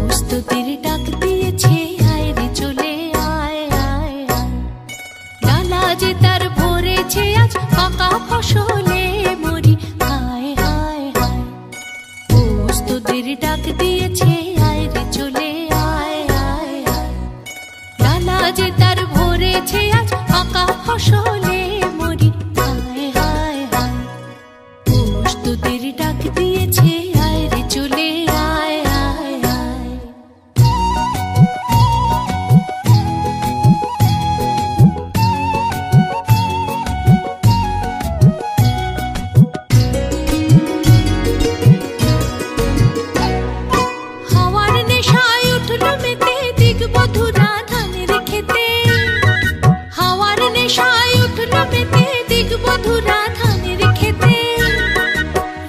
প্রস্তুতির ডাক দিয়েছে, আয় রে চলে আয় আয় আয়। ডালা যে তার ভরেছে আজ পাকা ফসলে মরি, হায় হায় হায়। প্রস্তুতির ডাক দিয়েছে, আয় রে চলে আয় আয় আয়। ডালা যে তার ভরেছে আজ পাকা ফসলে মরি, হায় হায় হায়। প্রস্তুতির ডাক দিয়েছে, আয় রে চলে আয় আয় আয়। হাওয়ার নেশায় উঠল মেতে দিগবধূরা ধানের খেতে। হাওয়ার নেশায় উঠল মেতে দিগবধূরা ধানের খেতে।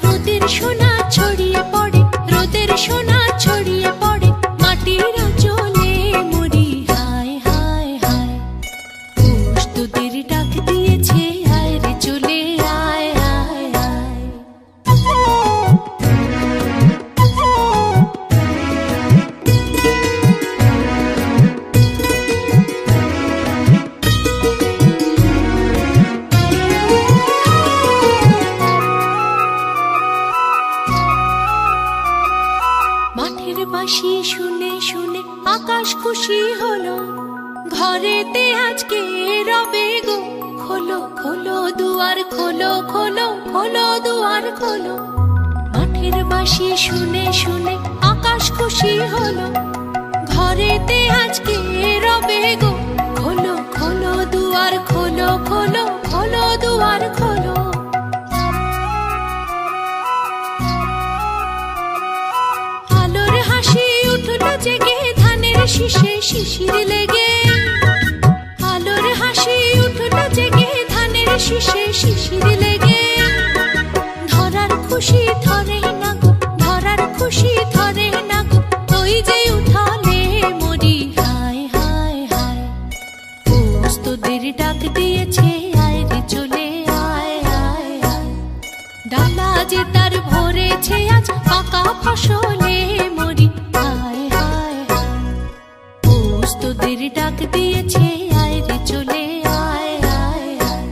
রোদের সোনা ছড়িয়ে পড়ে, রোদের সোনা ছড়িয়ে পড়ে মাটির আঁচলে মরি, হায় হায় হায়। প্রস্তুতির ডাক দিয়েছে, আয় রে চলে আয় আয় আয়। মাঠের বাঁশি শুনে শুনে আকাশ খুশি হলো, ঘরেতে আজকে রবে গো। খোলো খোলো দুয়ার খোলো, খোলো খোলো দুয়ার খোলো। মাঠের বাঁশি শুনে শুনে আকাশ খুশি হলো, ঘরেতে আজকে রবে গো। খোলো খোলো দুয়ার খোলো, খোলো খোলো দুয়ার খোলো। আলোর হাসি উঠল জেগে ধানের শীষে শিশির লেগে। আলোর হাসি উঠল জেগে ধানের শীষে শিশির লেগে। ধরার খুশি ধরে না গো, ধরার খুশি ধরে না গো, ওই যে উঠালে মরি, হায় হায় হায়। প্রস্তুতির ডাক দিয়েছে, আয় রে চলে আয় আয় আয়। ডালা যে তার ভরেছে আজ পাকা ফসলে মরি, হায় হায় হায়। প্রস্তুতির ডাক দিয়েছে, আয় রে চলে আয় আয় আয়।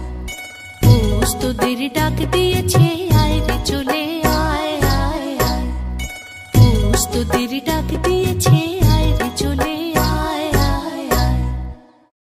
প্রস্তুতির ডাক দিয়েছে, আয় রে চলে আয় আয় আয়। প্রস্তুতির ডাক দিয়েছে।